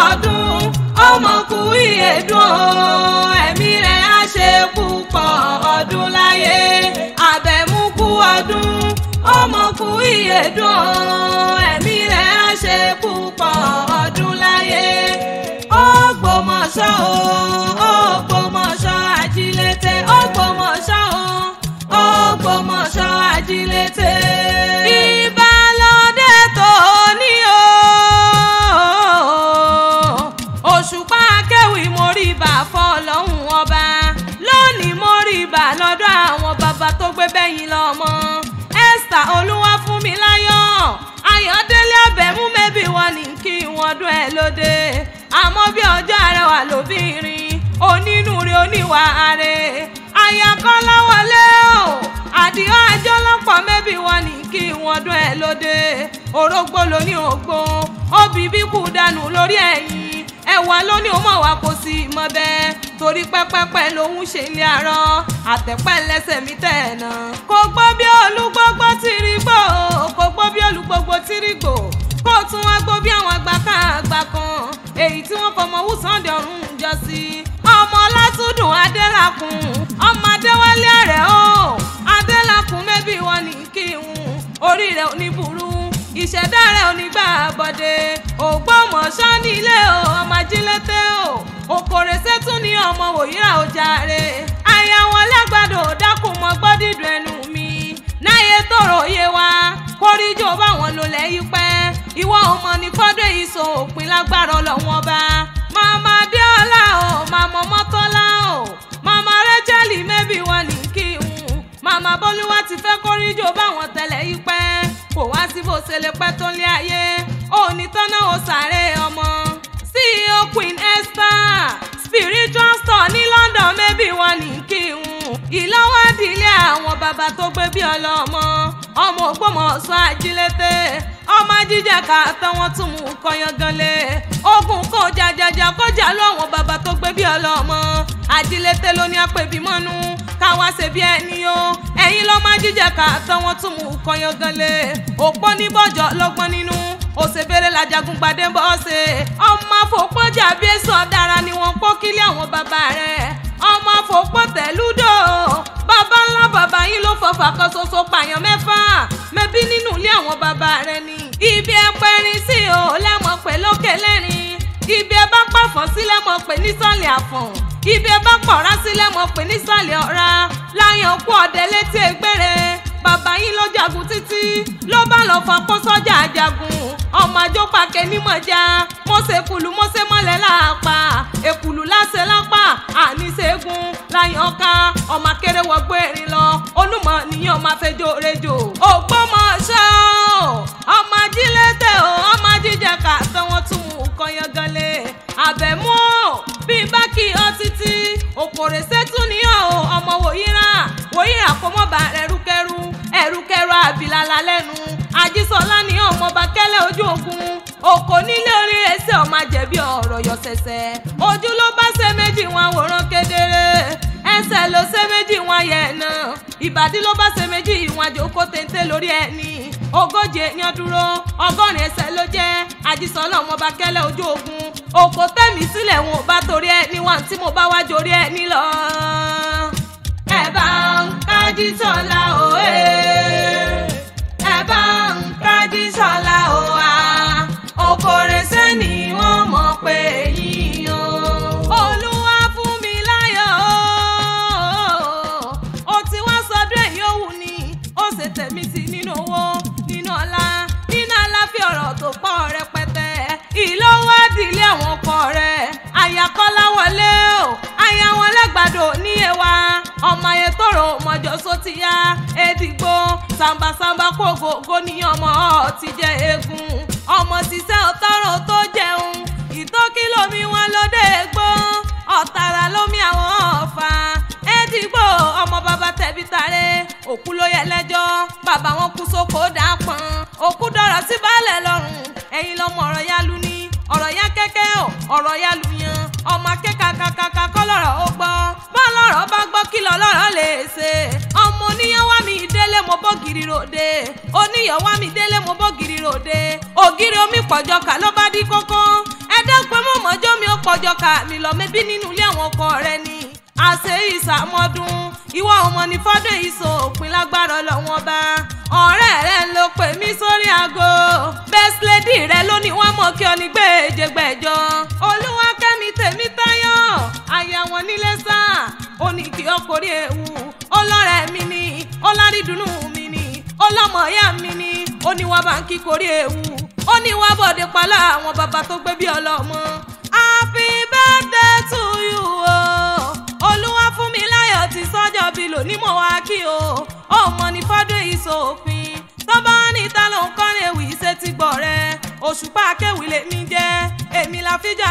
ọdún ọmọ kú ìyèdùn ẹ̀mí rẹ̀ á ṣe púpọ̀ ọdún láyé. Àbẹ̀mú kú ọdún ọmọ kú ìyèdùn ẹ̀mí rẹ̀ á ṣe púpọ̀ ọdún láyé. Ògbómọ̀ṣọ́ o Ògbómọ̀ṣọ́ Ajílété Ògbómọ̀ṣọ́ o Ògbómọ̀ṣọ́ Ajílété. Ìbálòdé tó ní o Òṣùpá Akéwì móríbà fọ́lọ́hun ọba lónìí móríbà lọ́dọ̀ àwọn bàbá tó gbé bẹ́yìn lọ́mọ. Esther Olúwafúnmiláyọ̀ Ayọ̀délé Àbẹ̀mú mẹ́bí wọn ní kí wọ́n dún ẹ lóde. Àmọ́ bí ọjọ́ Arẹwà lóbìnrin onínúure oníwà ààrẹ Ayakọ́láwọlé o Àdìó Àjọlọ́pọ̀ mẹ́bí wọn ní kí wọ́n dún ẹ lóde. Orógbó lóní ògbó obì bí kú dànù lórí ẹ̀yìn ẹ̀wà lóní òmò wa kò sí mọ́ bẹ́ẹ̀ torí pẹ́pẹ́pẹ́ lòún ṣe ilé àárọ̀ àtẹ̀pẹ́ lẹ́sẹ̀ mi tẹ̀nà. Kò gbọ́ bí olúgbógbó tìrìgbò kò gbọ́ bí olúgbógbó tìrìgbò kó tún wá gbọ́ bí àwọn àgbà kan èyí tí wọ́n fọmọ wùsàndé ọ̀run jọ sí. Ọmọ Látúndùn Adélakùn ọmọ Adéwálé Àrẹ̀ o Adélakùn mẹ́bí wọn ní kí n orí rẹ̀ ò ní burú ìṣẹ̀dá rẹ̀ ò ní gbà bọ̀dé. Ògbómọ̀ṣọ́ nílé o ọmọ Ajílété o Òkòrèsé tún ní ọmọ Wòyíra ó jàre. Aya wọn lágbàdo dákun mọ́ gbọ́ dídùn ẹnu mi náyé tòrò yé wa kórìjọ báwọn lò lẹ́yìn pẹ́ ìwọ ọmọ ní fọ́dọ̀ ìṣó òpin lágbára Ọlọ́run ọba. Màmá Adéọlá o màmá Mọ́tọ́lá o màmá Rẹ́chẹ́lì mẹ́bí wọn ní kí n màmá Bólúwá ti fẹ́ kórìjọ báwọn tẹ̀lẹ̀ yìí pẹ́ kò wá sí bó ṣe lè pẹ́ tó lé ayé òní tọ́nà ó sàárè ọmọ. CEO Queen Esther spiritual store ní London mẹ́bí wọn ní kí n ìlọ́wọ́dìlé àwọn bàbá tó gbé bí ọlọ́mọ ọmọ Ògbómọ̀ṣọ́ Ajílété ọmọ jíjà ká tán tún mú kọyanganlé ogun kò jàjàjà kọjá lọ́wọ́n bàbá tó gbé bí ọlọ́mọ Ajílété ló ní àpèbí mọ́nú káwá ṣe bí ẹni o ẹ̀yin lọ́mọ jíjà ká tán tún mú kọyanganlé òpó níbọ̀jọ́ lọ́gbọ́n nínú òṣèbèrè làjàgùn gbadé ń bọ́ ṣe ọmọ àfòpọ́jà bí èso ọ̀dára ni wọ́n pọ́ kílé àwọn bàbá rẹ̀ ọmọ àfòpọ́ tẹ̀lúdò bàbá ńlá bàbá yín ló fọfà kan ṣoṣo pààyàn mẹ́fà mẹ́bí nínú ilé àwọn bàbá rẹ̀ ni. Ibi ẹpẹrin sí o lẹ́mọ̀ pé lókè lẹ́rìn ibi ẹ bá pàfọ́ sí lẹ́mọ̀ pé nísàlẹ̀ àfọ̀n ibi ẹ bá pọ̀rá sí lẹ́mọ̀ pé nísàlẹ̀ ọ̀rá láyàn kú ọ̀dẹ létí egbére bàbá yín ló jagun títí ló bá lọ fapó sọ́jà àjàgùn ọmọ àjọpàkẹ́ nímọ̀já mọ́sẹ̀ kùlù mọ́sẹ̀ mọ́lẹ̀ láàpá èkùlù láṣẹ lápá àníṣẹ́gun láyàn ká ọmọ akéré wọgbó erin lọ Olúmọ nìyẹn ọmọ afẹjọ rẹjọ. Ògbómọ̀ṣọ́ ọmọ Ajílété o ọmọ jíjẹ ká tán tún mú kọyanganlé Àbẹ̀mú bí bá kí ọ títí Òkòrèsé tún níyàn o ọmọ Wòyíra kò mọ̀ bá ẹrúkẹrú àbílálà lẹ́nu Ajísọlá ní ọmọ Bákẹ́lẹ́ ojú ogun òkò nílé orí ẹsẹ̀ ọmọ àjẹbí ọ̀rọ̀ yọ̀sẹ̀sẹ̀ ojú ló bá ṣe méjì wọn àwòrán kedere ẹsẹ̀ ló ṣe méjì wọn yẹ̀nà ìbàdí ló bá ṣe méjì ìwọ̀n àjòkó téńté lórí ẹni ogójì èèyàn dúró 100 ẹsẹ̀ ló jẹ́ Ajísọlá ọmọ Bákẹ́lẹ́ ojú ogun òkò tẹ̀mí sílẹ̀ wọn ò bá torí ẹni wà tí mo bá wá jorí ẹni lọ. Ẹ bá ń kájísọlá òye ẹ bá ń kájísọlá òwà Òkòrèsé ni wọ́n mọ̀ pé yìí o. Olúwafúnmiláyọ̀ ó ti wá sọdún èyí òwú ni ó ṣe tẹ̀mí sí nínú owó nínú ọlá nínú aláfíà ọ̀rọ̀ tó pọ̀ rẹpẹtẹ ìlọ́wọ́dìlé àwọn ọkọ rẹ̀ Ayakọ́láwọlé o aya wọn lágbàdo ní ẹwà ọmọ ayé tóró mọjọ sótìyá Èdìgbò sàmbàsàmbà kògógó ní ọmọ ti jẹ eégún ọmọ ṣiṣẹ́ ọ̀tọ́rọ̀ tó jẹun ìtókìlómi wọn lóde gbó ọ̀tàrà lómi àwọn ọ̀fà Èdìgbò ọmọ bàbá tẹ̀bí tàrẹ òkú ló yẹ lẹ́jọ́ bàbá wọn kú sóko dàpọ̀n òkú dọ̀rọ̀ sí baálẹ̀ lọ́rùn ẹ̀yin lọ́mọ ọ̀rọ̀ yálù ní ọ̀rọ̀ yá kẹ́kẹ́ ò ọ̀rọ̀ yálù yan ọmọ akẹ́kàkàkàkà kọ́ lọ́rọ̀ ó gbọ́ bá lọ́rọ̀ bá gbọ́ kí lọ́rọ̀ lè ṣe ọmọ oníyàn wá mi délé mo bọ́ gírí ròde oníyàn wá mi délé mo bọ́ gírí ròde ògiri omi pọ̀jọ́ kà ló bá dí kókó ẹ̀ẹ́dẹ́gbẹ́ mọ́ pọ̀jọ́ ká mi lọ mẹ́bí nínú ilé àwọn ọkọ rẹ ni àṣẹ ìsàmọ́dún ìwọ ọmọ ní fọ́dún ìsòpin lágbára Ọlọ́run bá ọ̀rẹ́ rẹ ló pè mí sórí aago best lady rẹ ló ní wọ́n mọ̀ kí ọ ní gbèjègbèjọ Olúwakẹ́mi Tèmítáyọ̀ aya wọn nílé sá ó ní kí ọkùnrin ewu ọlọ́rẹ̀ mi ni ọlárídùnú mi ni ọlọ́mọ ìyá mi ni ó ní wọ́n bá ń kíkorí ewu ó ní wọ́n bọ̀dé pálá àwọn bàbá tó gbé bí ọlọ́mọ. Happy birthday to you o Olúwafúnmiláyọ̀ ti sọ́jọ́ bí lónìí mo wá kí o ọmọ ní fọ́dún ìsòfin tó bá ní ta ló ń kọrin ewì ṣe ti gbọ́ rẹ Òṣùpá Akéwì lèmi jẹ́ èmi la fíjà